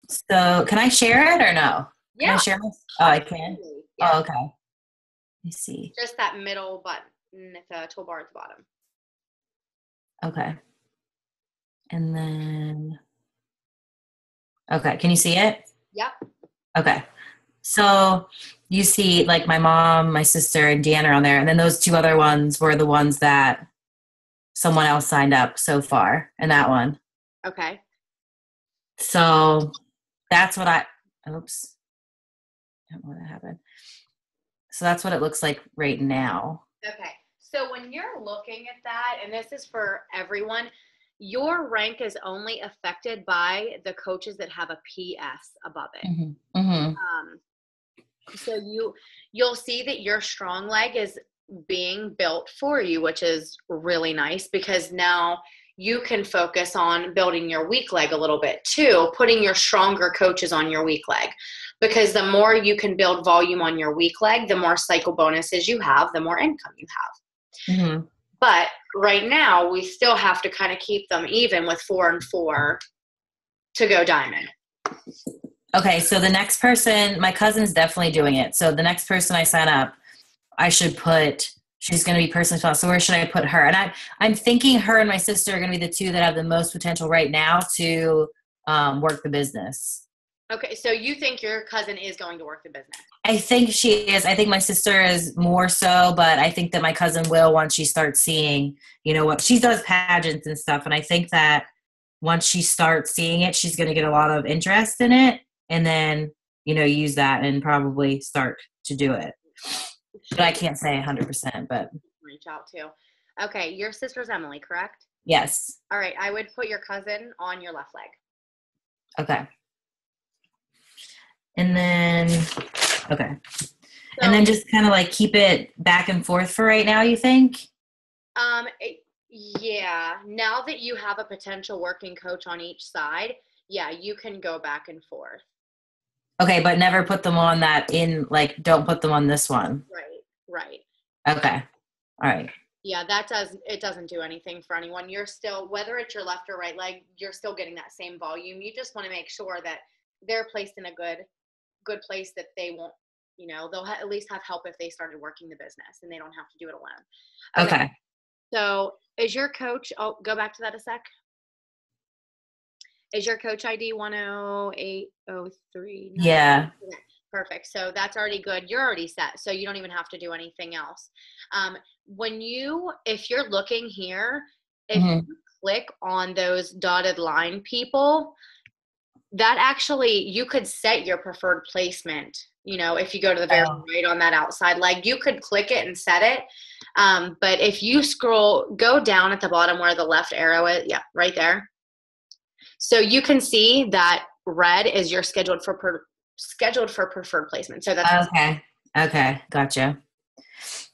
So can I share it or no? Can I Yeah, share my, oh, I can? absolutely. Yeah, Oh, okay. Let me see. just that middle button at the toolbar at the bottom. Okay. And then, okay. Can you see it? Yep. Okay. So you see like my mom, my sister, and Deanna are on there. And then those two other ones were the ones that someone else signed up so far in that one. Okay. So that's what oops, I don't know what that happened. So that's what it looks like right now. Okay. So when you're looking at that, and this is for everyone, your rank is only affected by the coaches that have a PS above it. Hmm. Hmm. Um, so you'll see that your strong leg is being built for you, which is really nice because now you can focus on building your weak leg a little bit too, putting your stronger coaches on your weak leg. Because the more you can build volume on your weak leg, the more cycle bonuses you have, the more income you have. Hmm. But right now, we still have to kind of keep them even with 4 and 4 to go diamond. Okay, so the next person, my cousin's definitely doing it. So the next person I sign up, I should put. She's going to be person responsible. So where should I put her? And I'm thinking her and my sister are going to be the two that have the most potential right now to work the business. Okay, so you think your cousin is going to work the business? I think she is. I think my sister is more so, but I think that my cousin will once she starts seeing, what she does pageants and stuff. And I think that once she starts seeing it, she's going to get a lot of interest in it and then, use that and probably start to do it. But I Should can't say 100%, but reach out to. Okay, your sister's Emily, correct? yes. All right, I would put your cousin on your left leg. Okay. And then, okay. And So, then just kind of like keep it back and forth for right now, you think? yeah, now that you have a potential working coach on each side, yeah, you can go back and forth. Okay, but never put them on that like, don't put them on this one. Right, right. Okay. All right. Yeah, it doesn't do anything for anyone. You're still, whether it's your left or right leg, you're still getting that same volume. You just want to make sure that they're placed in a good place that they won't, they'll at least have help if they started working the business and they don't have to do it alone. Okay. Okay. So is your coach, oh, go back to that a sec. Is your coach ID 10803? Yeah. Perfect. So that's already good. You're already set. So you don't even have to do anything else. If you're looking here, if Hmm. you click on those dotted line people, that actually, you could set your preferred placement. If you go to the very Oh. right on that outside leg, you could click it and set it. But if you go down at the bottom where the left arrow is, yeah, right there. So you can see that red is your scheduled for preferred placement. So that's Okay. Okay. Gotcha.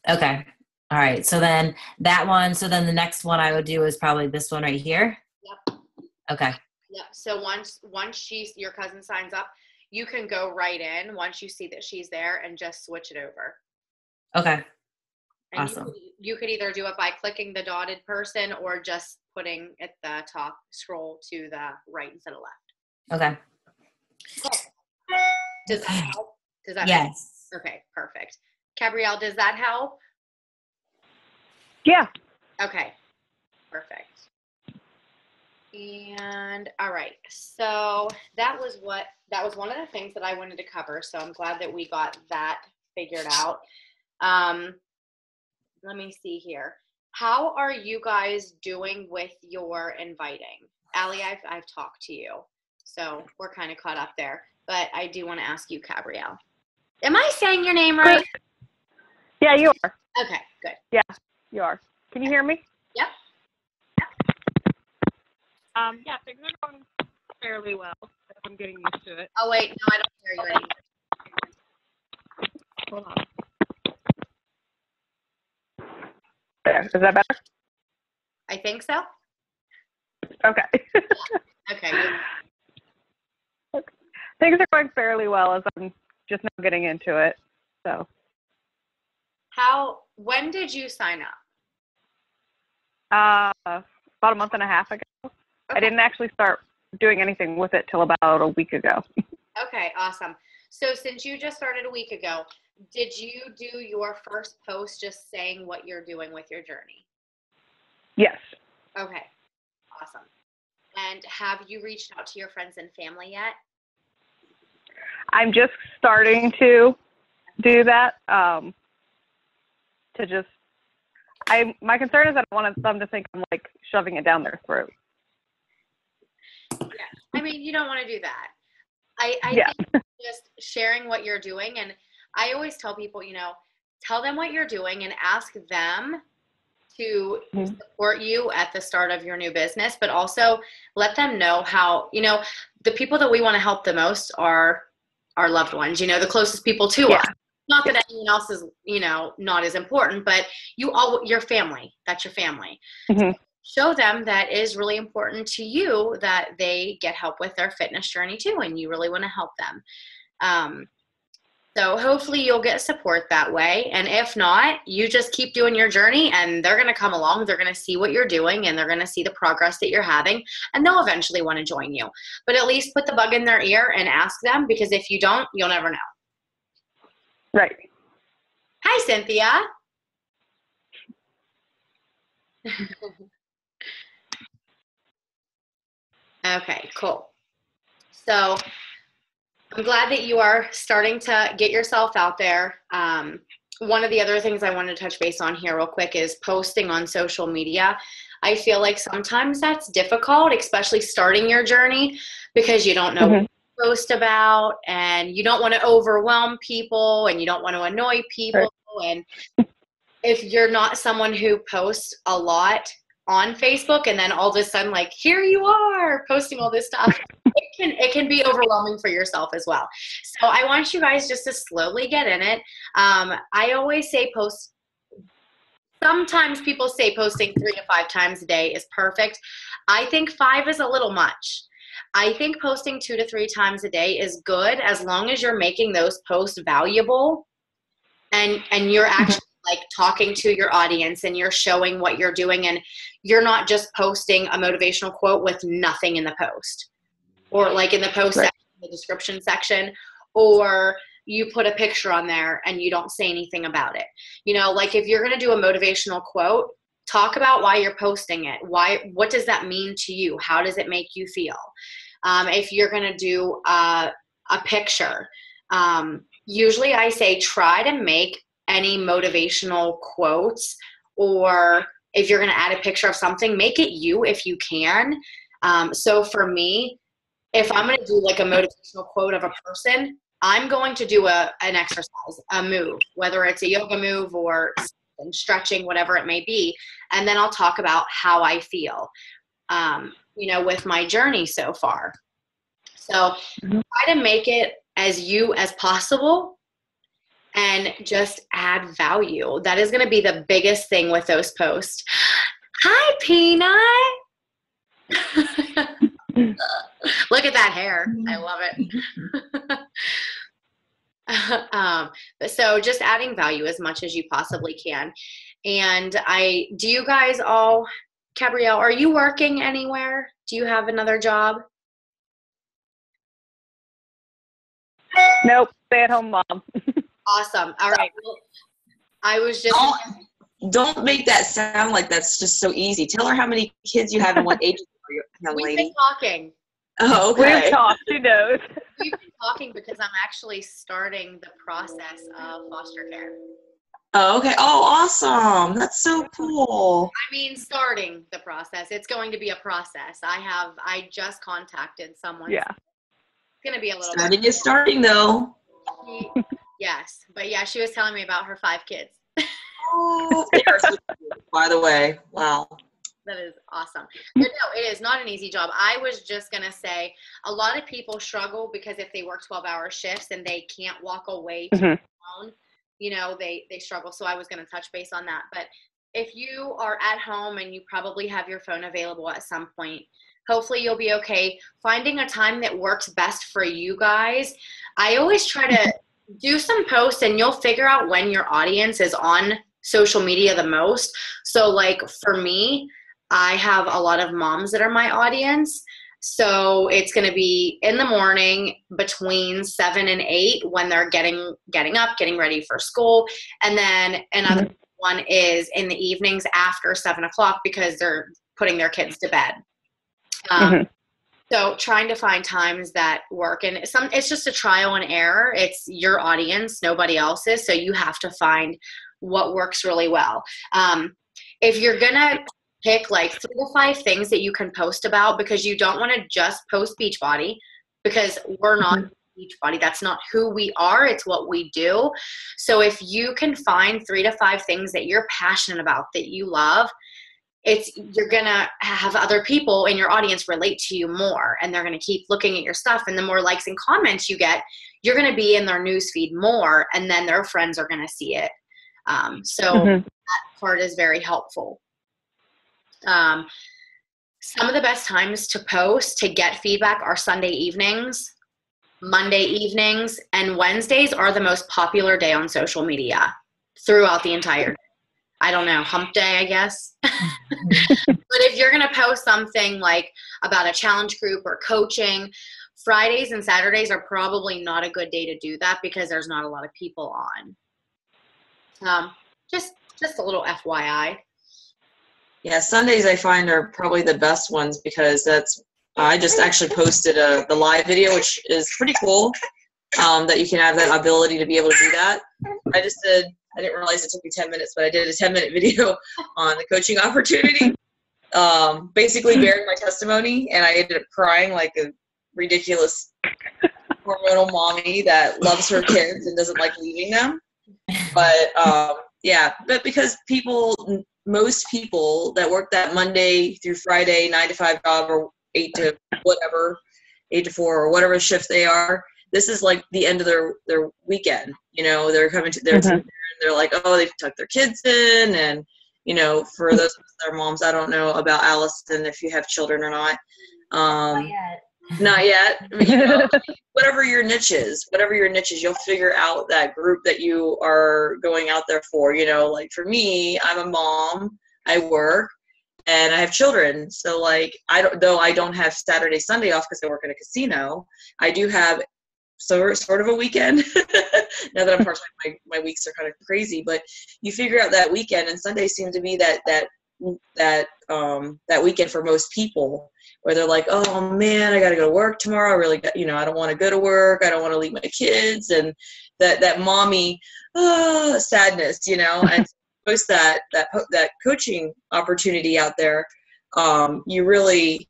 Okay. All right. So then that one, so then the next one I would do is probably this one right here. yep, Okay. yep. So once your cousin signs up, you can go right in once you see that she's there and just switch it over. Okay. And Awesome. you could either do it by clicking the dotted person or just putting at the top, scroll to the right instead of left. Okay. Does that Okay. help? Does that make Yes. Okay, perfect. Gabrielle, does that help? Yeah. Okay, perfect. And all right, so that was one of the things that I wanted to cover. So I'm glad that we got that figured out. Let me see here. How are you guys doing with your inviting? Allie, I've talked to you, so we're kind of caught up there. But I do want to ask you, Gabrielle. Am I saying your name right? Yeah, you are. Okay, good. Yeah, you are. Can you hear me? Yep. Yeah, things are going fairly well. I'm getting used to it. Oh wait, no, I don't hear you anymore. Hold on. There. Is that better? I think so. Okay. Okay. Okay. Things are going fairly well as I'm just now getting into it. So. When did you sign up? About a month and a half ago. Okay. I didn't actually start doing anything with it till about a week ago. Okay, awesome. So since you just started a week ago, did you do your first post just saying what you're doing with your journey? Yes. Okay, awesome. And have you reached out to your friends and family yet? I'm just starting to do that. My concern is that I want them to think I'm like shoving it down their throat. Yeah, I mean, you don't want to do that. I think just sharing what you're doing, and I always tell people, tell them what you're doing and ask them to support you at the start of your new business, but also let them know how, the people that we want to help the most are our loved ones, the closest people to us. Not that anyone else is, not as important, but your family, that's your family. Mm-hmm. Show them that it is really important to you that they get help with their fitness journey too, and you really want to help them. So hopefully you'll get support that way. And if not, you just keep doing your journey and they're going to come along. They're going to see what you're doing and they're going to see the progress that you're having, and they'll eventually want to join you. But at least put the bug in their ear and ask them, because if you don't, you'll never know. Right. Hi, Cynthia. Okay, cool. So I'm glad that you are starting to get yourself out there. One of the other things I want to touch base on here real quick is posting on social media. I feel like sometimes that's difficult, especially starting your journey, because you don't know what to post about and you don't want to overwhelm people and you don't want to annoy people. And if you're not someone who posts a lot on Facebook and then all of a sudden, like, here you are posting all this stuff, it can be overwhelming for yourself as well. So I want you guys just to slowly get in it. I always say post. Sometimes people say posting 3 to 5 times a day is perfect. I think 5 is a little much. I think posting 2 to 3 times a day is good as long as you're making those posts valuable and you're actually like talking to your audience and you're showing what you're doing, and you're not just posting a motivational quote with nothing in the post, or like in the post section, the description section, or you put a picture on there and you don't say anything about it. Like if you're going to do a motivational quote, talk about why you're posting it. What does that mean to you? How does it make you feel? If you're going to do a picture, usually I say try to make any motivational quotes, or if you're going to add a picture of something, make it you if you can. So for me, if I'm going to do like a motivational quote of a person, I'm going to do an exercise, a move, whether it's a yoga move or stretching, whatever it may be. And then I'll talk about how I feel, with my journey so far. So try to make it as you as possible and just add value. That is going to be the biggest thing with those posts. Hi, Peanut. Look at that hair. I love it. So just adding value as much as you possibly can. And do you guys all, Gabrielle, are you working anywhere? Do you have another job? Nope. Stay at home mom. Awesome. All right. Well, I was just. Don't make that sound like that's just so easy. Tell her how many kids you have and what age are you, young lady. We've been talking. Oh, okay. We've talked. She knows. We've been talking because I'm actually starting the process of foster care. Oh, okay. Oh, awesome. That's so cool. I mean, starting the process. It's going to be a process. I just contacted someone. Yeah. It's going to be a little Starting is starting, though. Yes. But yeah, she was telling me about her 5 kids. Oh, they are so cute, by the way. Wow. That is awesome. But no, it is not an easy job. I was just going to say a lot of people struggle because if they work 12-hour shifts and they can't walk away to their own, they struggle. So I was going to touch base on that. But if you are at home and you probably have your phone available at some point, hopefully you'll be okay. Finding a time that works best for you guys. I always try to do some posts and you'll figure out when your audience is on social media the most. So like for me, I have a lot of moms that are my audience. So it's going to be in the morning between 7 and 8 when they're getting up, getting ready for school. And then another one is in the evenings after 7 o'clock because they're putting their kids to bed. So trying to find times that work, and it's just a trial and error. It's your audience, nobody else's. So you have to find what works really well. If you're going to pick like 3 to 5 things that you can post about, because you don't want to just post Beachbody, because we're not Beachbody. That's not who we are. It's what we do. So if you can find 3 to 5 things that you're passionate about, that you love, you're going to have other people in your audience relate to you more, and they're going to keep looking at your stuff. And the more likes and comments you get, you're going to be in their newsfeed more, and then their friends are going to see it. That part is very helpful. Some of the best times to post to get feedback are Sunday evenings, Monday evenings, and Wednesdays are the most popular day on social media throughout the entire day. I don't know, hump day, I guess. But if you're going to post something like about a challenge group or coaching, Fridays and Saturdays are probably not a good day to do that because there's not a lot of people on. Just a little FYI. Yeah, Sundays I find are probably the best ones because I just actually posted the live video, which is pretty cool, that you can have that ability to be able to do that. I didn't realize it took me 10 minutes, but I did a 10-minute video on the coaching opportunity, basically bearing my testimony, and I ended up crying like a ridiculous hormonal mommy that loves her kids and doesn't like leaving them. But but because most people that work that Monday through Friday 9 to 5 job or 8 to 4 or whatever shift they are, this is like the end of their weekend. You know, they're coming to they're like, oh, they've tucked their kids in, and you know, for those of us that are moms, I don't know about Allison if you have children or not. Not yet. You know, whatever your niche is, you'll figure out that group that you are going out there for. You know, like for me, I'm a mom, I work, and I have children. So like, I don't have Saturday, Sunday off because I work in a casino. I do have sort of a weekend. Now that I'm part-time, my weeks are kind of crazy, but you figure out that weekend, and Sundays seem to be that weekend for most people, where they're like, oh man, I got to go to work tomorrow. I really got, I don't want to go to work. I don't want to leave my kids. And that mommy, sadness, and post that coaching opportunity out there. You really,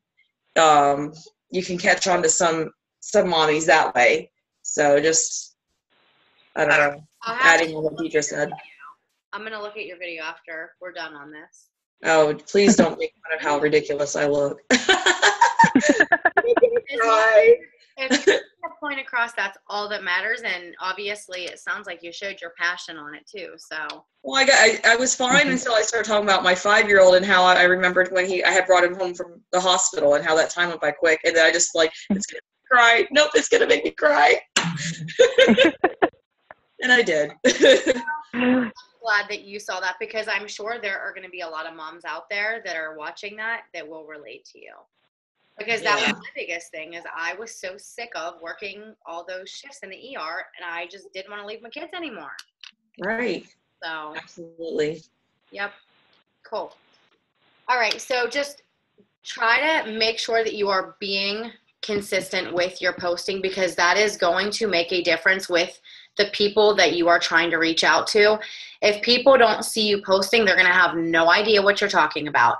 you can catch on to some mommies that way. So just, I don't know, adding what Deidre said. I'm going to look at your video after we're done on this. Oh, please don't make fun of how ridiculous I look. If you get a point across, that's all that matters. And obviously, it sounds like you showed your passion on it too. So. Well, I was fine until I started talking about my 5-year-old and how I remembered when I had brought him home from the hospital and how that time went by quick. And then I just like, it's going to cry. Nope, it's going to make me cry. And I did. I'm glad that you saw that, because I'm sure there are going to be a lot of moms out there that are watching that will relate to you. Because that was my biggest thing, is I was so sick of working all those shifts in the ER, and I just didn't want to leave my kids anymore. Right. So. Absolutely. Yep. Cool. All right. So just try to make sure that you are being consistent with your posting, because that is going to make a difference with the people that you are trying to reach out to. If people don't see you posting, they're going to have no idea what you're talking about.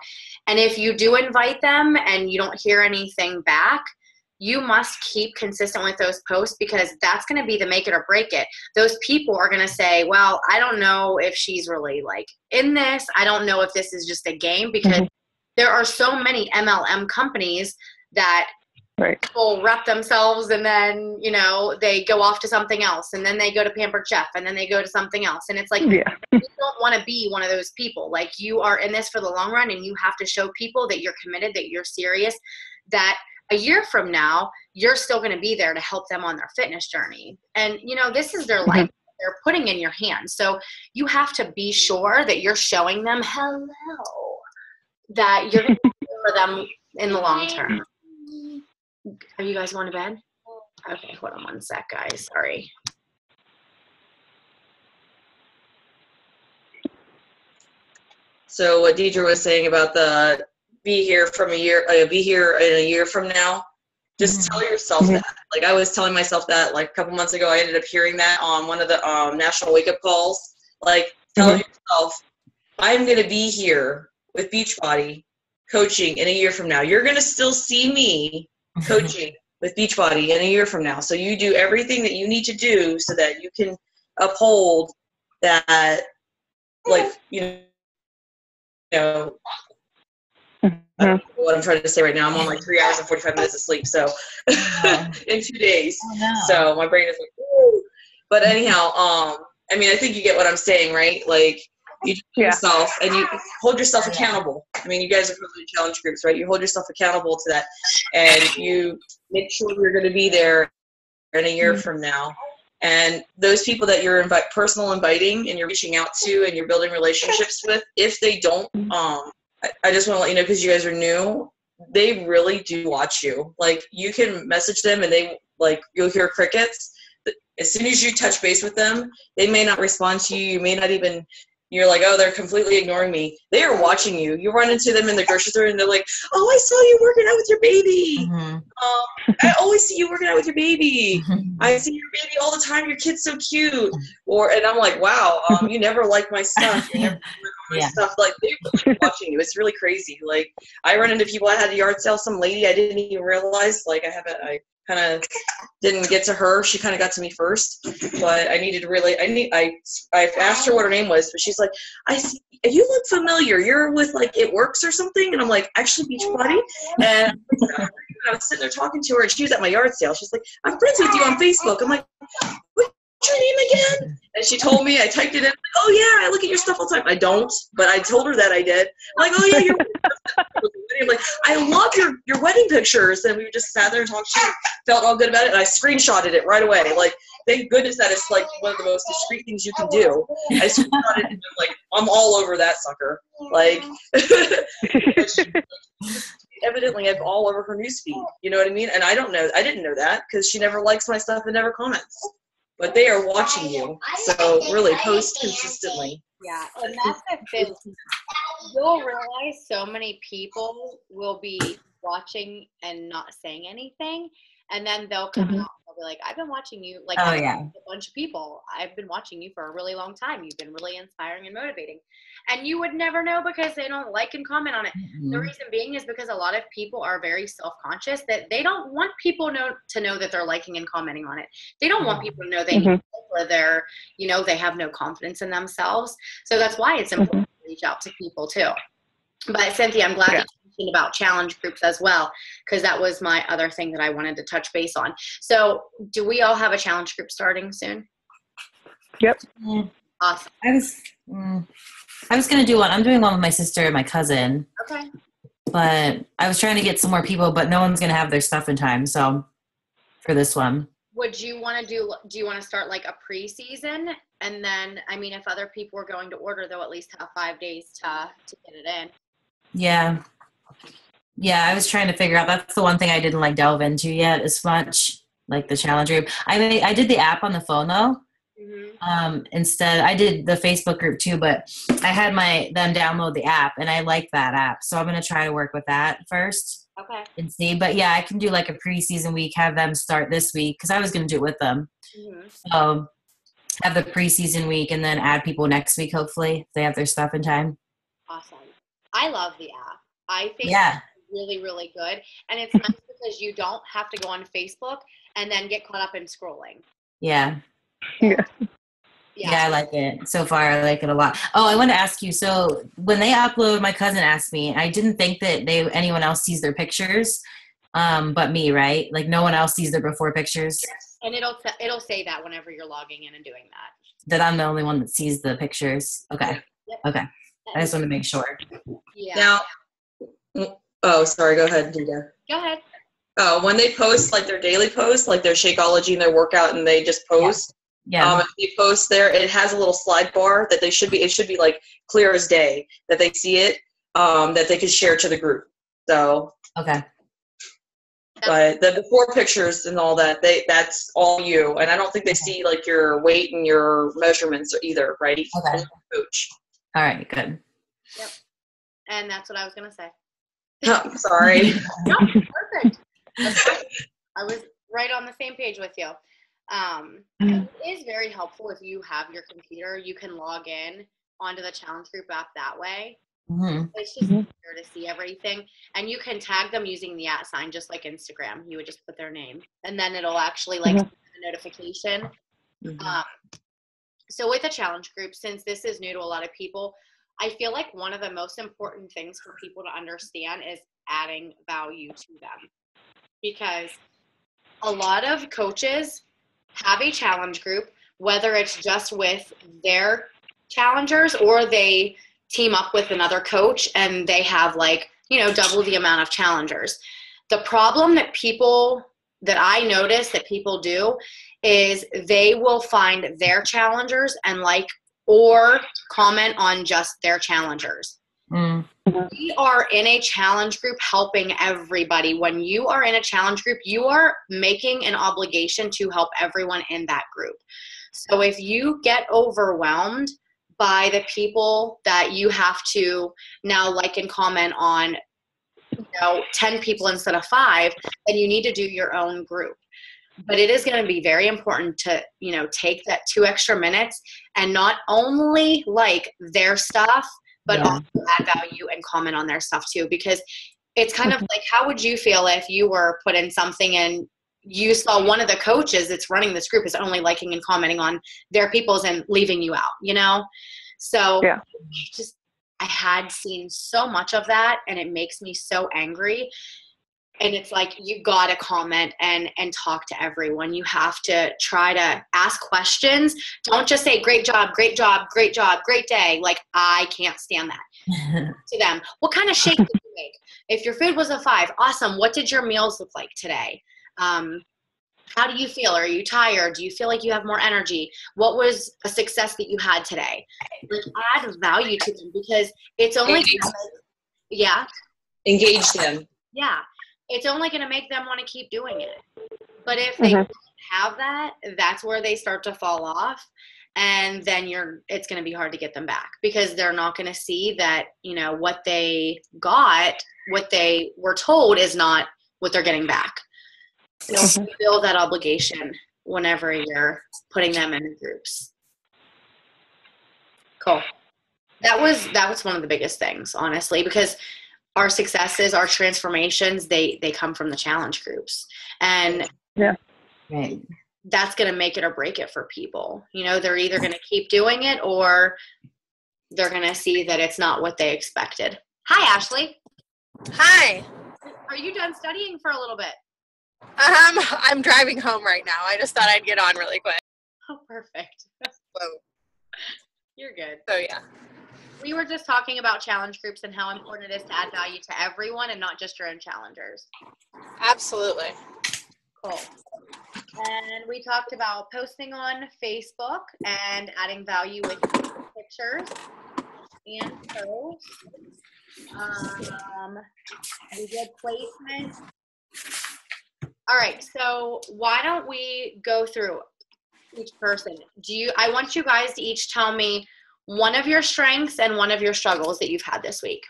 And if you do invite them and you don't hear anything back, you must keep consistent with those posts, because that's going to be the make it or break it. Those people are going to say, well, I don't know if she's really like in this. I don't know if this is just a game, because there are so many MLM companies that people rep themselves, and then, they go off to something else, and then they go to Pampered Chef, and then they go to something else. And it's like, you don't want to be one of those people. Like, you are in this for the long run, and you have to show people that you're committed, that you're serious, that a year from now, you're still going to be there to help them on their fitness journey. And, this is their life they're putting in your hands. So you have to be sure that you're showing them, hello, that you're going to be for them in the long term. Are you guys going to bed? Okay, hold on one sec, guys. Sorry. So what Deidre was saying about the be here in a year from now, just tell yourself that. Like I was telling myself that like a couple months ago, I ended up hearing that on one of the national wake up calls. Like tell yourself, I'm going to be here with Beachbody coaching in a year from now. You're going to still see me coaching with Beachbody in a year from now. So you do everything that you need to do so that you can uphold that, like, you know, I don't know what I'm trying to say right now. I'm on like 3 hours and 45 minutes of sleep. So in 2 days. Oh, no. So my brain is like, woo. But anyhow, I mean, I think you get what I'm saying, right? Like you do yourself and you hold yourself accountable. I mean, you guys are probably challenge groups, right? You hold yourself accountable to that and you make sure you're going to be there in a year from now. And those people that you're personal inviting and you're reaching out to and you're building relationships with, if they don't, I just want to let you know, because you guys are new, they really do watch you. Like you can message them and they you'll hear crickets. As soon as you touch base with them, they may not respond to you. You may not even, you're like, oh, they're completely ignoring me. They are watching you. You run into them in the grocery store and they're like, oh, I saw you working out with your baby. I always see you working out with your baby. I see your baby all the time. Your kid's so cute. And I'm like, wow, you never like my stuff. You never like my stuff. Like they're watching you. It's really crazy. Like I run into people. I had a yard sale. Some lady I didn't even realize. Like I kind of didn't get to her. She kind of got to me first, but I asked her what her name was, but she's like, you look familiar. You're with like It Works or something. And I'm like, actually Beachbody. And I was sitting there talking to her and she was at my yard sale. She's like, I'm friends with you on Facebook. I'm like, what's your name again? And she told me, I typed it in. Like, oh yeah, I look at your stuff all the time. I don't, but I told her that I did. I'm like, oh yeah, you're I'm like, I love your wedding pictures. And we just sat there and talked. She felt all good about it. And I screenshotted it right away. Like, thank goodness that it's like one of the most discreet things you can do. I screenshotted it and like, I'm all over that sucker. Like, evidently I'm all over her newsfeed. You know what I mean? And I didn't know that because she never likes my stuff and never comments. But they are watching you. So really post consistently. Yeah, and that's the thing. You'll realize so many people will be watching and not saying anything, and then they'll come out and they'll be like, I've been watching you. Like, a bunch of people. I've been watching you for a really long time. You've been really inspiring and motivating. And you would never know because they don't like and comment on it. The reason being is because a lot of people are very self-conscious that they don't want people to know that they're liking and commenting on it. They don't want people to know they need help or they're, they have no confidence in themselves. So that's why it's important to reach out to people too. But Cynthia, I'm glad that you mentioned about challenge groups as well, because that was my other thing that I wanted to touch base on. So do we all have a challenge group starting soon? Yep. Awesome. I was going to do one. I'm doing one with my sister and my cousin. Okay. But I was trying to get some more people, but no one's going to have their stuff in time. So for this one. Would you want to do you want to start like a preseason? And then, I mean, if other people are going to order, they'll at least have 5 days to get it in. Yeah. Yeah, I was trying to figure out. That's the one thing I didn't like delve into yet as much, like the challenge group. I did the app on the phone though. Instead, I did the Facebook group too, but I had them download the app, and I like that app, so I'm gonna try to work with that first. Okay. And see, but yeah, I can do like a preseason week, have them start this week because I was gonna do it with them. So have the preseason week and then add people next week, hopefully if they have their stuff in time. Awesome. I love the app. I think it's really, really good, and it's nice because you don't have to go on Facebook and then get caught up in scrolling. Yeah. Yeah. Yeah, I like it. So far, I like it a lot. Oh, I want to ask you. So when they upload, my cousin asked me, I didn't think that anyone else sees their pictures, but me, right? Like no one else sees their before pictures. Yes. And it'll say that whenever you're logging in and doing that. That I'm the only one that sees the pictures. Okay. Yep. Okay. I just want to make sure. Yeah. Now, oh, sorry. Go ahead, Dita. Go ahead. Oh, when they post like their daily posts, like their Shakeology and their workout, and they just post. Yeah. If they post there, it has a little slide bar that it should be like clear as day that they see it, that they can share to the group. So. Okay. But the before pictures and all that, that's all you. And I don't think they see like your weight and your measurements either, right? Okay. Coach. All right, good. Yep. And that's what I was going to say. Oh, sorry. No, perfect. I was right on the same page with you. It is very helpful if you have your computer. You can log in onto the challenge group app that way. Mm-hmm. It's just easier to see everything. And you can tag them using the @ sign, just like Instagram. You would just put their name. And then it'll actually send a notification. So with a challenge group, since this is new to a lot of people, I feel like one of the most important things for people to understand is adding value to them. Because a lot of coaches have a challenge group, whether it's just with their challengers or they team up with another coach and they have double the amount of challengers. The problem that I notice that people do is they will find their challengers and or comment on just their challengers. We are in a challenge group helping everybody. When you are in a challenge group, you are making an obligation to help everyone in that group. So if you get overwhelmed by the people that you have to now like and comment on, 10 people instead of 5, then you need to do your own group. But it is going to be very important to, take that 2 extra minutes and not only like their stuff, but also add value and comment on their stuff too. Because it's kind of like, how would you feel if you were put in something and you saw one of the coaches that's running this group is only liking and commenting on their people's and leaving you out, So I had seen so much of that and it makes me so angry. And it's like, you got to comment and talk to everyone. You have to try to ask questions. Don't just say, great job, great job, great job, great day. Like, I can't stand that. To them, what kind of shake did you make? If your food was a 5, awesome. What did your meals look like today? How do you feel? Are you tired? Do you feel like you have more energy? What was a success that you had today? Like, add value to them because it's only engage them. Yeah. It's only going to make them want to keep doing it. But if they don't have that, that's where they start to fall off. And then it's going to be hard to get them back because they're not going to see that, what they got, what they were told is not what they're getting back. So build that obligation whenever you're putting them in groups. Cool. That was one of the biggest things, honestly, because our successes, our transformations, they come from the challenge groups. And that's going to make it or break it for people. They're either going to keep doing it or they're going to see that it's not what they expected. Hi, Ashley. Hi. Are you done studying for a little bit? I'm driving home right now. I just thought I'd get on really quick. Oh, perfect. Whoa. You're good. So, yeah. We were just talking about challenge groups and how important it is to add value to everyone and not just your own challengers. Absolutely. Cool. And we talked about posting on Facebook and adding value with pictures and posts. We did placement. All right, so why don't we go through each person? I want you guys to each tell me one of your strengths and one of your struggles that you've had this week.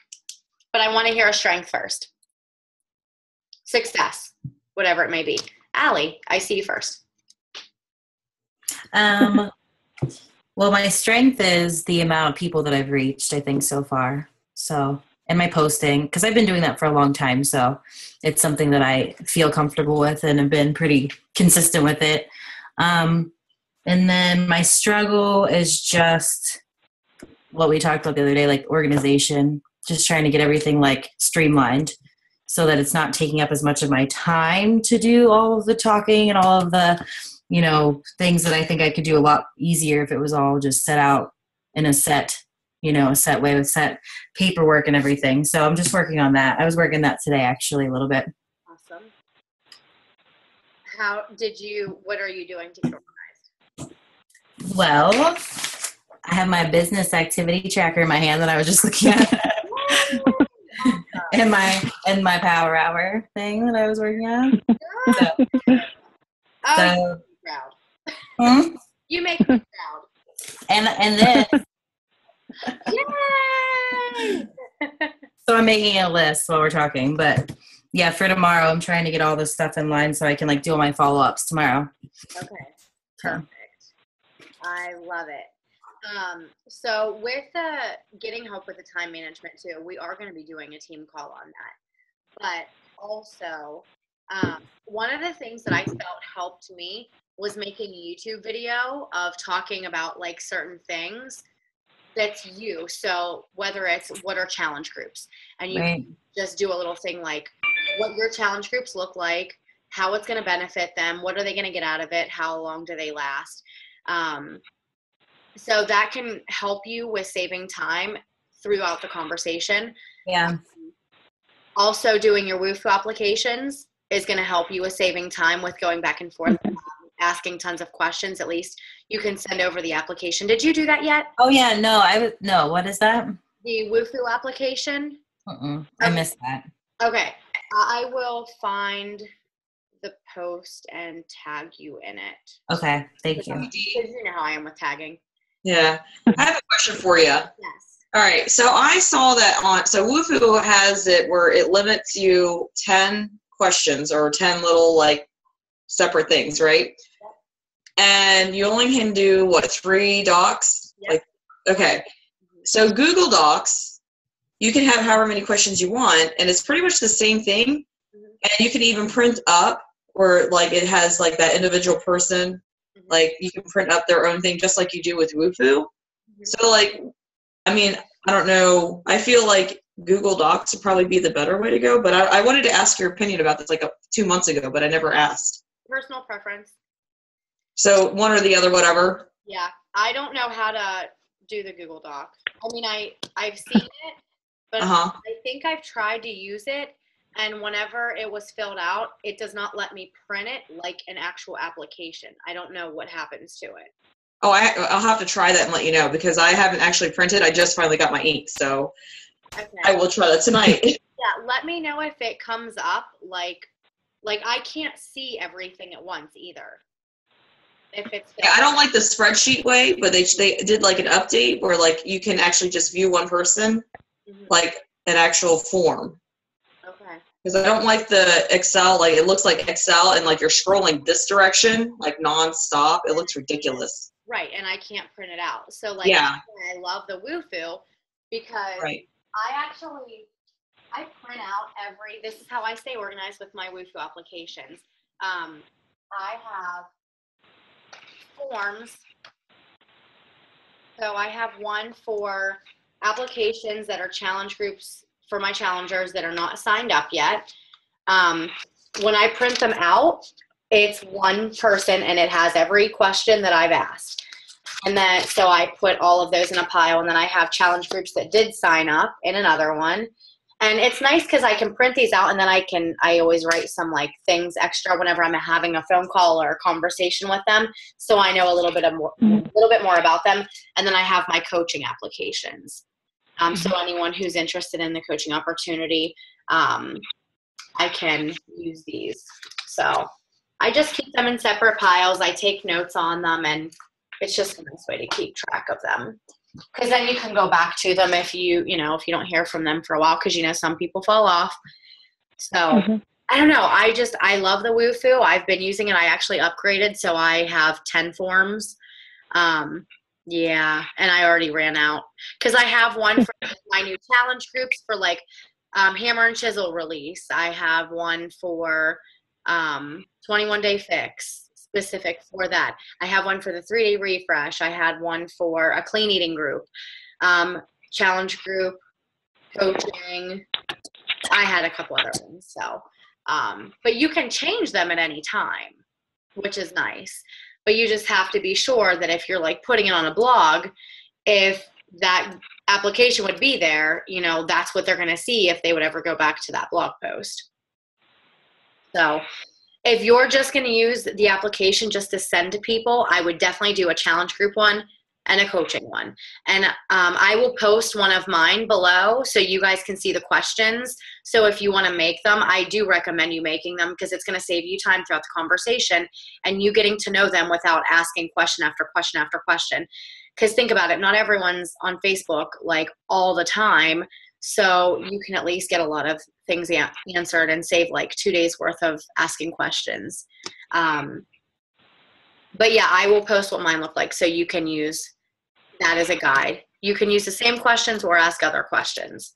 But I want to hear a strength first. Success, whatever it may be. Allie, I see you first. Well, my strength is the amount of people that I've reached, I think, so far. So, and my posting, because I've been doing that for a long time. So it's something that I feel comfortable with and have been pretty consistent with it. And then my struggle is just what we talked about the other day, like organization, just trying to get everything streamlined so that it's not taking up as much of my time to do all of the talking and all of the, things that I think I could do a lot easier if it was all just set out in a set way with set paperwork and everything. So I'm just working on that. I was working that today, actually, a little bit. Awesome. What are you doing to get organized? Well, I have my business activity tracker in my hand that I was just looking at. in my Power Hour thing that I was working on. So, Oh, so you make me proud. hmm? You make me proud. and then Yay! so I'm making a list while we're talking, but yeah, for tomorrow I'm trying to get all this stuff in line so I can like do all my follow-ups tomorrow. Okay, So, perfect. I love it. So with getting help with the time management too, we are going to be doing a team call on that. But also, one of the things that I felt helped me was making a YouTube video of talking about like certain things that's you. So whether it's what are challenge groups, and you right. just do a little thing like what your challenge groups look like, how it's going to benefit them, what are they going to get out of it, how long do they last. So that can help you with saving time throughout the conversation. Yeah. Also, doing your WooFoo applications is going to help you with saving time with going back and forth, asking tons of questions. At least you can send over the application. Did you do that yet? Oh yeah, no, what is that? The WooFoo application? I missed that. Okay. I will find the post and tag you in it. Okay, thank you. Because you know how I am with tagging. Yeah. I have a question for you. Yes. All right. So I saw that so WooFoo has it where it limits you 10 questions or 10 little like separate things, right? And you only can do what, 3 docs? Yep. Like, okay. So Google Docs, you can have however many questions you want, and it's pretty much the same thing. And you can even print up where like it has like that individual person, like you can print up their own thing just like you do with WooFoo. So like, I mean, I don't know. I feel like Google Docs would probably be the better way to go, but I wanted to ask your opinion about this like 2 months ago, but I never asked. Personal preference. So one or the other, whatever. Yeah. I don't know how to do the Google Doc. I mean, I've seen it, but I think I've tried to use it, and whenever it was filled out, it does not let me print it like an actual application. I don't know what happens to it. Oh, I'll have to try that and let you know because I haven't actually printed. I just finally got my ink, so Okay. I will try that tonight. Yeah, let me know if it comes up like I can't see everything at once either. If it's Yeah, I don't like the spreadsheet way, but they did like an update where like you can actually just view one person, like an actual form. Okay. Because I don't like the Excel, like it looks like Excel and like you're scrolling this direction, like nonstop. It looks ridiculous. Right, and I can't print it out. So like Yeah. I love the WooFoo because Right. I print out this is how I stay organized with my WooFoo applications. I have forms. So I have one for applications that are challenge groups for my challengers that are not signed up yet. When I print them out, it's one person and it has every question that I've asked. And then, so I put all of those in a pile, and then I have challenge groups that did sign up in another one. And it's nice because I can print these out, and then I always write some like things extra whenever I'm having a phone call or a conversation with them. So I know a little bit more about them. And then I have my coaching applications. So anyone who's interested in the coaching opportunity, I can use these. So I just keep them in separate piles. I take notes on them, and it's just a nice way to keep track of them. Because then you can go back to them if you don't hear from them for a while, because some people fall off. So I don't know. I love the WooFoo. I've been using it. I actually upgraded, so I have 10 forms. Yeah, and I already ran out because I have one for my new challenge groups for like hammer and chisel release. I have one for 21-day fix specific for that. I have one for the 3-day refresh. I had one for a clean eating group, challenge group, coaching. I had a couple other ones. So, but you can change them at any time, which is nice. But you just have to be sure that if you're like putting it on a blog, if that application would be there, that's what they're going to see if they would ever go back to that blog post. So if you're just going to use the application just to send to people, I would definitely do a challenge group one and a coaching one. And I will post one of mine below so you guys can see the questions. So if you want to make them, I do recommend you making them because it's going to save you time throughout the conversation and you getting to know them without asking question after question after question. Because think about it, not everyone's on Facebook like all the time. So you can at least get a lot of things answered and save like 2 days worth of asking questions. But yeah, I will post what mine look like so you can use that as a guide. You can use the same questions or ask other questions.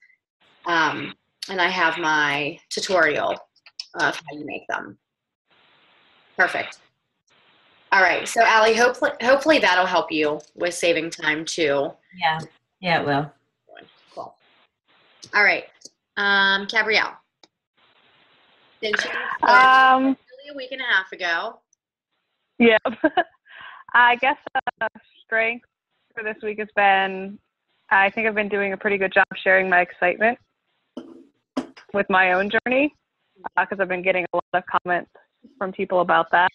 And I have my tutorial of how you make them. Perfect. All right. So Allie, hopefully that'll help you with saving time too. Yeah. Yeah, it will. Cool. All right. Gabrielle. Since you started really a week and a half ago. Yeah. I guess strength for this week has been, I think I've been doing a pretty good job sharing my excitement with my own journey because I've been getting a lot of comments from people about that.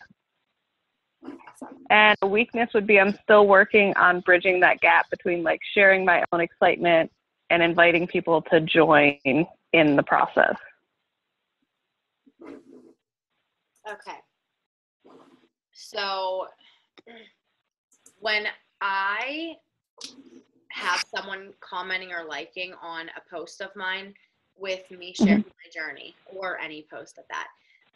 And a weakness would be I'm still working on bridging that gap between like sharing my own excitement and inviting people to join in the process. Okay. So when I have someone commenting or liking on a post of mine with me sharing my journey or any post of that,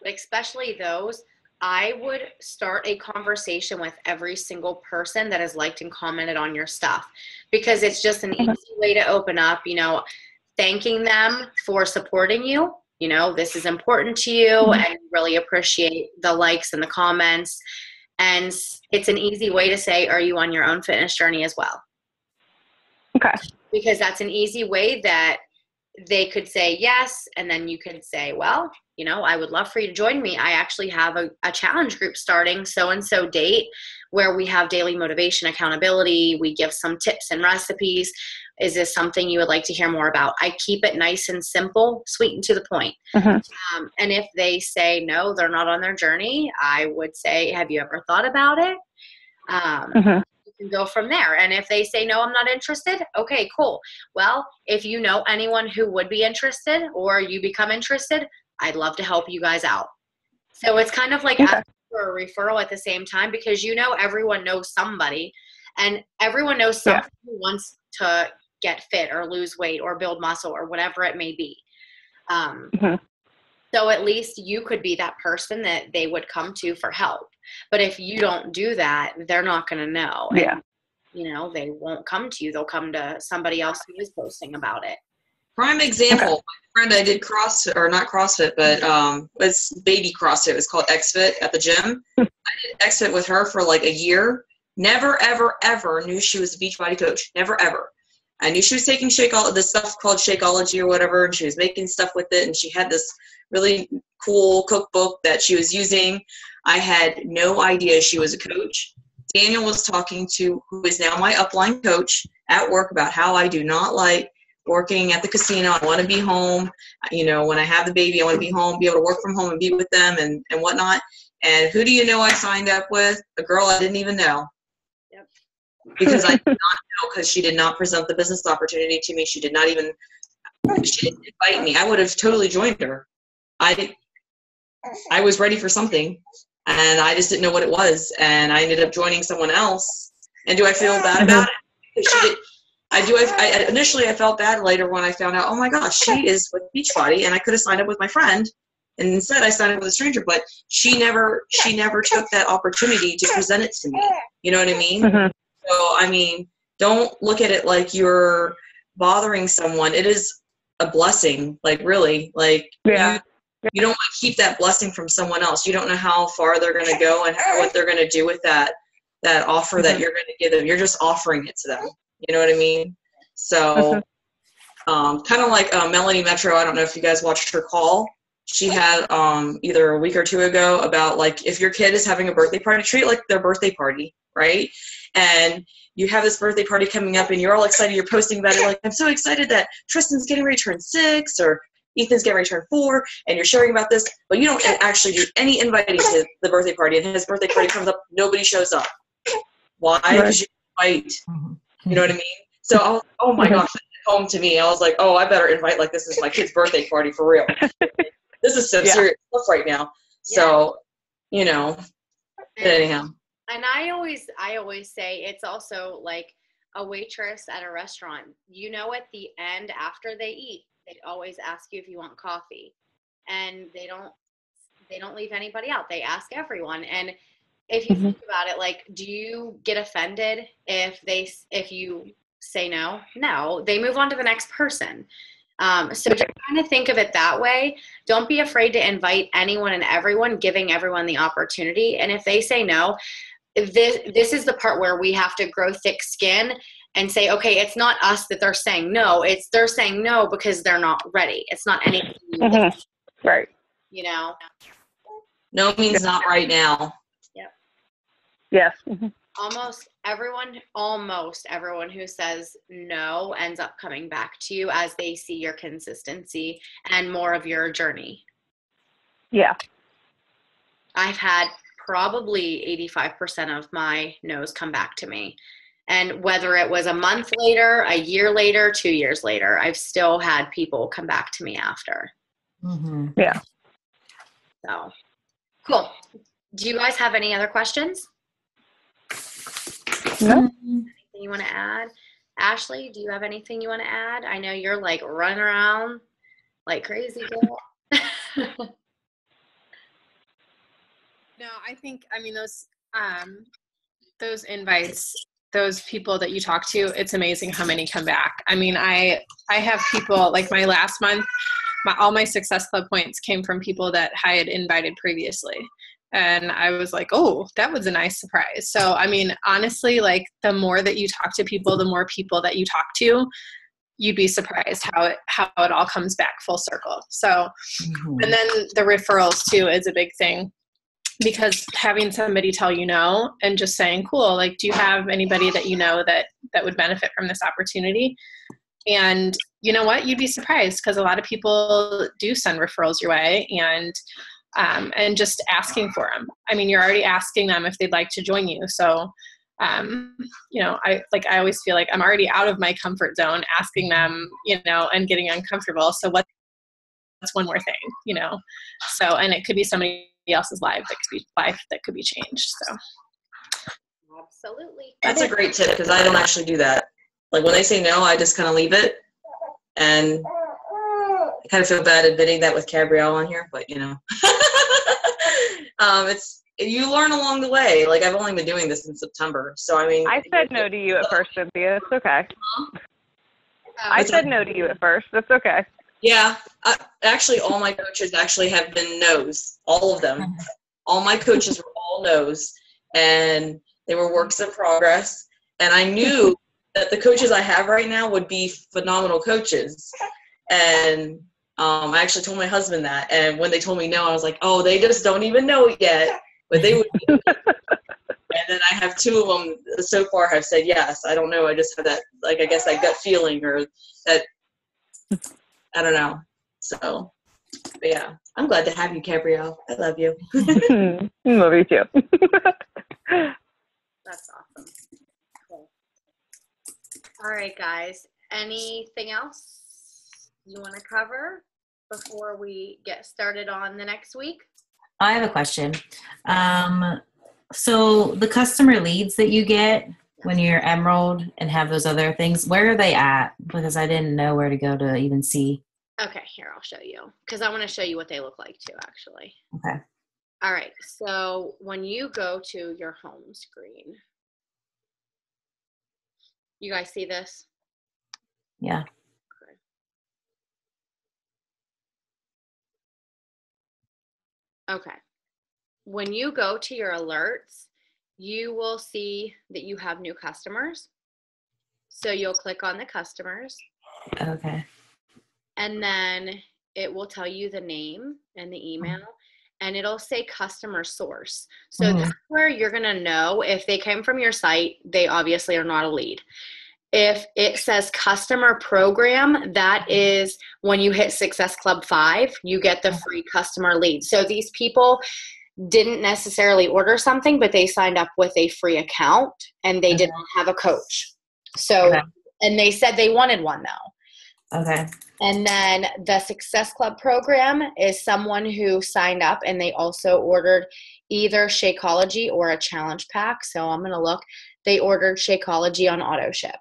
but especially those, I would start a conversation with every single person that has liked and commented on your stuff because it's just an easy way to open up, you know, thanking them for supporting you. You know, this is important to you and really appreciate the likes and the comments. And it's an easy way to say, are you on your own fitness journey as well? Okay. Because that's an easy way that they could say yes. And then you could say, well, you know, I would love for you to join me. I actually have a challenge group starting so-and-so date where we have daily motivation, accountability. We give some tips and recipes. Is this something you would like to hear more about? I keep it nice and simple, sweet and to the point. And if they say no, they're not on their journey, I would say, have you ever thought about it? You can go from there. And if they say, no, I'm not interested. Okay, cool. Well, if you know anyone who would be interested or you become interested, I'd love to help you guys out. So it's kind of like asking for a referral at the same time because you know everyone knows somebody and everyone knows someone who wants to get fit or lose weight or build muscle or whatever it may be. So at least you could be that person that they would come to for help. But if you don't do that, they're not going to know. Yeah. And, you know, they won't come to you. They'll come to somebody else who is posting about it. Prime example, my friend I did CrossFit, or not CrossFit, but it's baby CrossFit. It was called XFit at the gym. I did XFit with her for like a year. Never, ever, ever knew she was a Beachbody coach. Never, ever. I knew she was taking this stuff called Shakeology or whatever, and she was making stuff with it, and she had this really cool cookbook that she was using. I had no idea she was a coach. Daniel was talking to, who is now my upline coach at work, about how I do not like working at the casino. I want to be home. You know, when I have the baby, I want to be home, be able to work from home and be with them and whatnot. And who do you know I signed up with? A girl I didn't even know. Yep. Because I did not know, because she did not present the business opportunity to me. She didn't invite me. I would have totally joined her. I was ready for something, and I just didn't know what it was. And I ended up joining someone else. And do I feel bad about it? She did. Initially I felt bad. Later when I found out, oh my gosh, she is with Beachbody, and I could have signed up with my friend, and instead I signed up with a stranger. But she never took that opportunity to present it to me. You know what I mean? So I mean, don't look at it like you're bothering someone. It is a blessing. Like really, like you don't want to keep that blessing from someone else. You don't know how far they're going to go and what they're going to do with that offer that you're going to give them. You're just offering it to them. You know what I mean? So kind of like Melanie Metro. I don't know if you guys watched her call. She had either a week or two ago about like, if your kid is having a birthday party, treat it like their birthday party, right? And you have this birthday party coming up and you're all excited. You're posting about it like, I'm so excited that Tristan's getting ready to turn 6 or Ethan's getting ready to turn 4, and you're sharing about this, but you don't actually do any inviting to the birthday party, and his birthday party comes up, nobody shows up. Why? Because you invite. Mhm. You know what I mean? So I was, oh my gosh, home to me. I was like, oh, I better invite, like, this is my kid's birthday party for real. This is some serious stuff right now. So, you know, but anyhow. And I always say it's also like a waitress at a restaurant. You know, at the end after they eat, they always ask you if you want coffee, and they don't leave anybody out. They ask everyone. And if you think about it, like, do you get offended if you say no? No, they move on to the next person. So just kind of think of it that way. Don't be afraid to invite anyone and everyone, giving everyone the opportunity. And if they say no, this is the part where we have to grow thick skin and say, okay, it's not us that they're saying no. They're saying no because they're not ready. It's not anything. Right. You know? No means not right now. Yep. Yes. Almost everyone who says no ends up coming back to you as they see your consistency and more of your journey. Yeah. I've had probably 85% of my no's come back to me. And whether it was a month later, a year later, 2 years later, I've still had people come back to me after. Mm-hmm. Yeah. So, cool. Do you guys have any other questions? No. Anything you want to add? Ashley, do you have anything you want to add? I know you're like running around like crazy girl. No, I mean, those invites, those people that you talk to, it's amazing how many come back. I mean, I have people, like my last month, all my Success Club points came from people that I had invited previously. And I was like, oh, that was a nice surprise. So, I mean, honestly, like the more that you talk to people, the more people that you talk to, you'd be surprised how it all comes back full circle. So, and then the referrals too is a big thing, because having somebody tell you no and just saying, cool, like, do you have anybody that you know that would benefit from this opportunity? And you know what? You'd be surprised, because a lot of people do send referrals your way, and just asking for them. I mean, you're already asking them if they'd like to join you. So, you know, I always feel like I'm already out of my comfort zone asking them, you know, and getting uncomfortable. So what's one more thing, you know? So, and it could be somebody else's life that could be changed. So. Absolutely. That's a great tip, because I don't actually do that. Like when they say no, I just kind of leave it. And I kind of feel bad admitting that with Gabrielle on here, but you know, you learn along the way. Like I've only been doing this in September, so I mean. I said no to you at first, Cynthia. It's okay. I said no to you at first. That's okay. Yeah, actually, all my coaches actually have been no's. All of them. All my coaches were all no's, and they were works in progress. And I knew that the coaches I have right now would be phenomenal coaches. And I actually told my husband that. And when they told me no, I was like, oh, they just don't even know it yet. But they would be. And then I have two of them so far have said yes. I don't know. I just have that, like, I guess that gut feeling, or that, I don't know. So, but yeah, I'm glad to have you, Gabrielle. I love you. Love you too. That's awesome. Cool. All right, guys. Anything else you want to cover before we get started on the next week? I have a question. So the customer leads that you get when you're Emerald and have those other things, where are they at? Because I didn't know where to go to even see. Okay, here, I'll show you. Because I want to show you what they look like too, actually. Okay. All right, so when you go to your home screen, you guys see this? Yeah. Okay. When you go to your alerts, you will see that you have new customers. So you'll click on the customers. Okay. And then it will tell you the name and the email, and it'll say customer source. So that's where you're going to know if they came from your site, they obviously are not a lead. If it says customer program, that is when you hit Success Club 5, you get the free customer lead. So these people, didn't necessarily order something, but they signed up with a free account and they did not have a coach. So, and they said they wanted one though. Okay. And then the Success Club program is someone who signed up and they also ordered either Shakeology or a challenge pack. So I'm going to look. They ordered Shakeology on auto ship.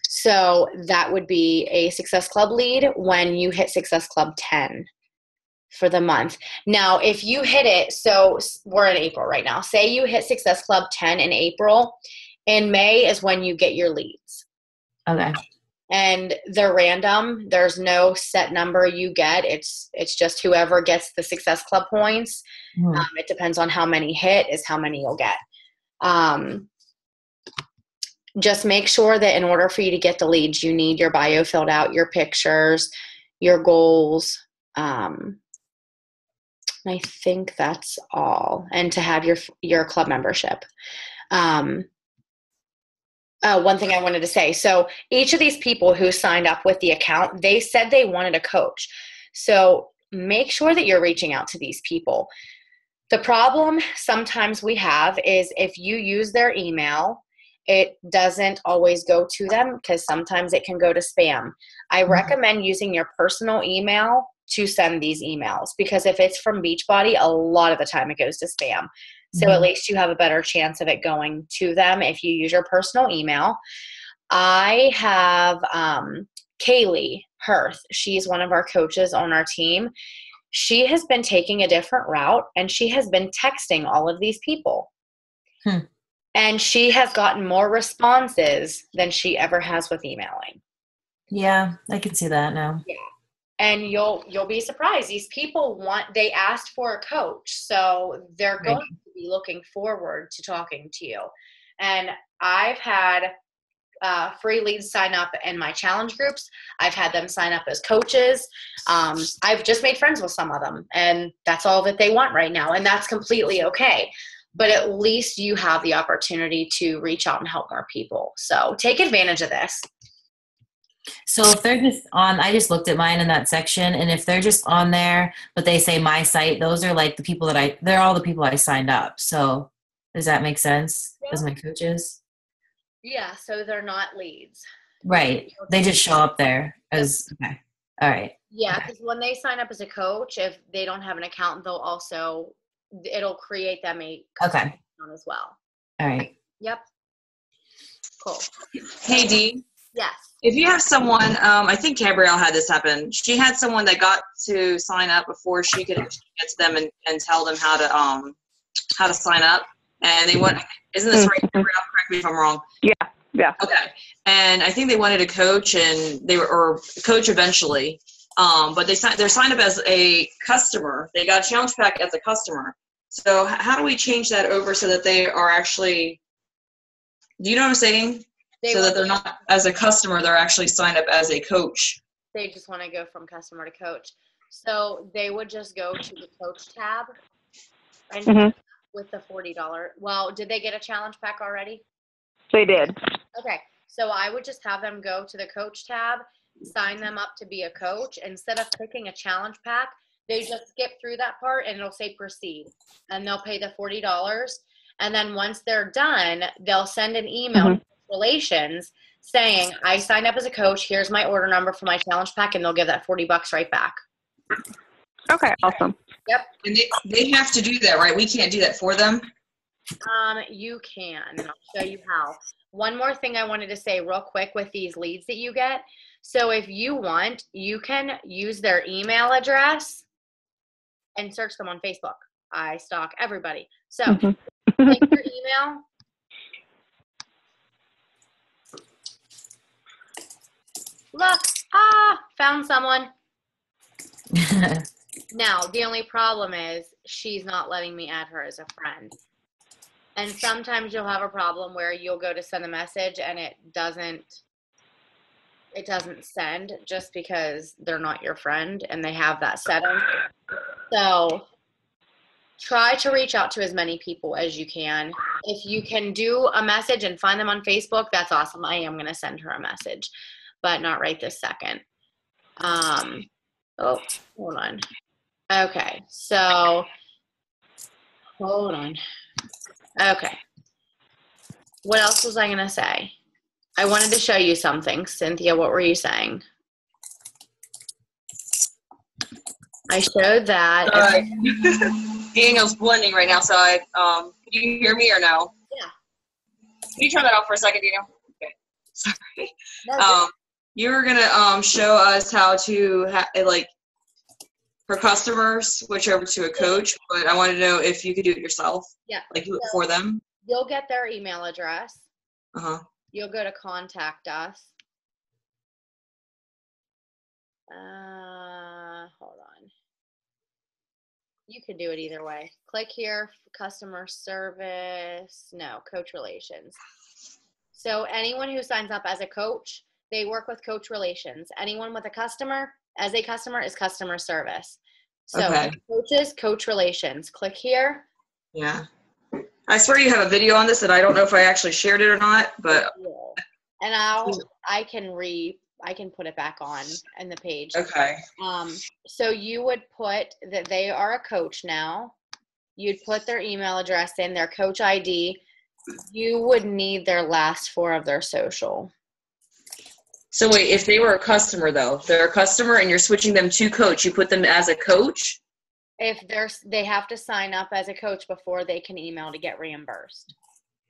So that would be a Success Club lead when you hit Success Club 10 for the month. Now, if you hit it, so we're in April right now. Say you hit Success Club 10 in April. In May is when you get your leads. Okay. And they're random. There's no set number you get. It's just whoever gets the Success Club points. It depends on how many hit is how many you'll get. Just make sure that in order for you to get the leads, you need your bio filled out, your pictures, your goals. I think that's all. And to have your club membership. One thing I wanted to say. So each of these people who signed up with the account, they said they wanted a coach. So make sure that you're reaching out to these people. The problem sometimes we have is if you use their email, it doesn't always go to them because sometimes it can go to spam. I recommend using your personal email to send these emails because if it's from Beachbody, a lot of the time it goes to spam. So at least you have a better chance of it going to them if you use your personal email. I have Kaylee Hirth. She's one of our coaches on our team. She has been taking a different route and she has been texting all of these people. And she has gotten more responses than she ever has with emailing. Yeah, I can see that now. Yeah. And you'll be surprised. These people they asked for a coach. So they're going to be looking forward to talking to you. And I've had free leads sign up in my challenge groups. I've had them sign up as coaches. I've just made friends with some of them and that's all that they want right now. And that's completely okay. But at least you have the opportunity to reach out and help more people. So take advantage of this. So if they're just on, I just looked at mine in that section, and if they're just on there, but they say my site, those are like the people they're all the people I signed up. So does that make sense? Yeah. As my coaches? Yeah, so they're not leads. Right. They just show up there as, okay. All right. Yeah, because when they sign up as a coach, if they don't have an account, it'll create them a account as well. All right. Yep. Cool. Hey, Dee. Yes. If you have someone, I think Gabrielle had this happen. She had someone that got to sign up before she could actually get to them and tell them how to sign up. And they isn't this right, Gabrielle? Correct me if I'm wrong. Yeah. Okay. And I think they wanted a coach, and or coach eventually. But they're signed up as a customer. They got a challenge pack as a customer. So how do we change that over so that they are actually? Do you know what I'm saying? So that they're not as a customer, they're actually signed up as a coach. They just want to go from customer to coach. So they would just go to the coach tab and with the $40. Well, did they get a challenge pack already? They did. Okay. So I would just have them go to the coach tab, sign them up to be a coach. Instead of picking a challenge pack, they just skip through that part and it'll say proceed. And they'll pay the $40. And then once they're done, they'll send an email to Relations saying, I signed up as a coach. Here's my order number for my challenge pack. And they'll give that $40 right back. Okay, awesome. Yep. And they have to do that, right? We can't do that for them. You can, and I'll show you how. One more thing I wanted to say real quick with these leads that you get. So if you want, you can use their email address and search them on Facebook. I stalk everybody. So take your email. Look, found someone. Now, the only problem is she's not letting me add her as a friend. And sometimes you'll have a problem where you'll go to send a message and it doesn't send just because they're not your friend and they have that setting. So try to reach out to as many people as you can. If you can do a message and find them on Facebook, that's awesome. I am going to send her a message, but not right this second. Oh, hold on. Okay, so hold on. Okay. What else was I going to say? I wanted to show you something. Cynthia, what were you saying? I showed that. Daniel's blending right now, so can you hear me or no? Yeah. Can you turn that off for a second, Daniel? Okay. Sorry. No, You were gonna show us how to for customers switch over to a coach, but I wanted to know if you could do it yourself. Yeah. Like do it for them. You'll get their email address. You'll go to contact us. Hold on. You can do it either way. Click here, customer service. No, coach relations. So anyone who signs up as a coach, they work with coach relations. Anyone with a customer, as a customer, is customer service. So coaches, coach relations. Click here. Yeah. I swear you have a video on this, and I don't know if I actually shared it or not, but. And I can put it back on in the page. Okay. So you would put that they are a coach now. You'd put their email address in, their coach ID. You would need their last 4 of their social. So wait, if they were a customer though, they're a customer and you're switching them to coach, you put them as a coach? If they have to sign up as a coach before they can email to get reimbursed.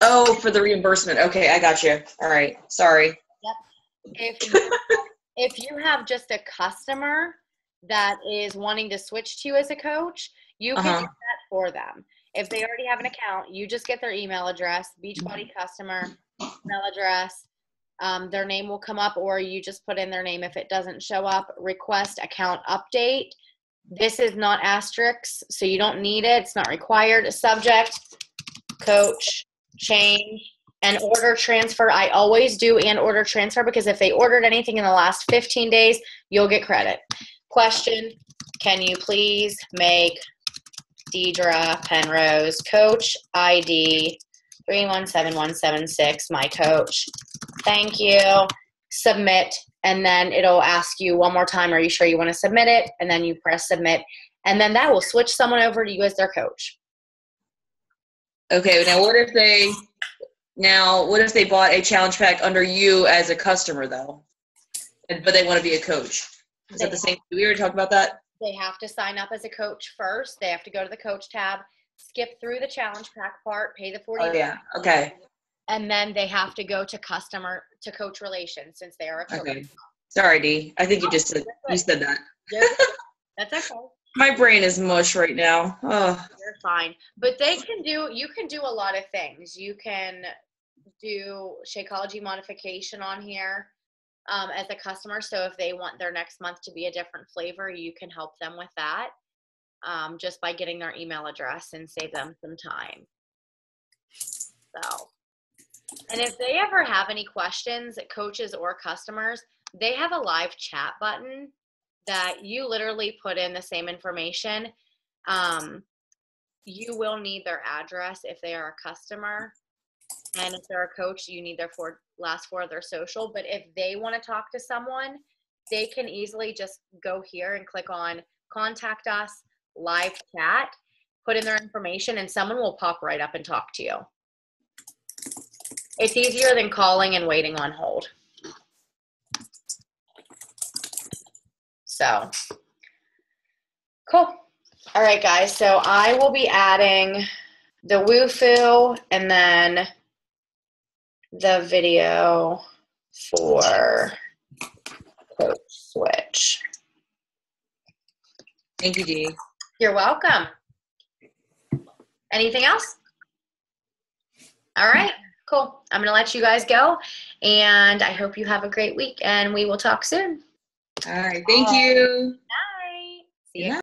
Oh, for the reimbursement. Okay, I got you. All right. Sorry. Yep. If you have just a customer that is wanting to switch to you as a coach, you can do that for them. If they already have an account, you just get their email address, Beachbody customer, email address. Their name will come up, or you just put in their name. If it doesn't show up, request account update. This is not asterisks, so you don't need it. It's not required. Subject, coach, change, and order transfer. I always do and order transfer because if they ordered anything in the last 15 days, you'll get credit. Question, can you please make Deidre Penrose coach ID 317176 my coach? Thank you. Submit, and then it'll ask you one more time, are you sure you want to submit it? And then you press submit, and then that will switch someone over to you as their coach. Okay, now what if they bought a challenge pack under you as a customer though, but they want to be a coach? Is that the same? We already talked about that. They have to sign up as a coach first. They have to go to the coach tab, skip through the challenge pack part, pay the $40. Oh yeah. Okay. And then they have to go to coach relations since they are a coach. Okay. Sorry, Dee. I think you said that. That's okay. My brain is mush right now. Oh. You're fine. But you can do a lot of things. You can do Shakeology modification on here as a customer. So if they want their next month to be a different flavor, you can help them with that just by getting their email address and save them some time. So, and if they ever have any questions, coaches or customers, they have a live chat button that you literally put in the same information. You will need their address if they are a customer. And if they're a coach, you need their last 4 of their social. But if they want to talk to someone, they can easily just go here and click on contact us, live chat, put in their information, and someone will pop right up and talk to you. It's easier than calling and waiting on hold. So, cool. All right, guys. So I will be adding the WooFoo and then the video for Coach Switch. Thank you, Dee. You're welcome. Anything else? All right, cool. I'm going to let you guys go, and I hope you have a great week, and we will talk soon. All right. Thank you. Bye. See you.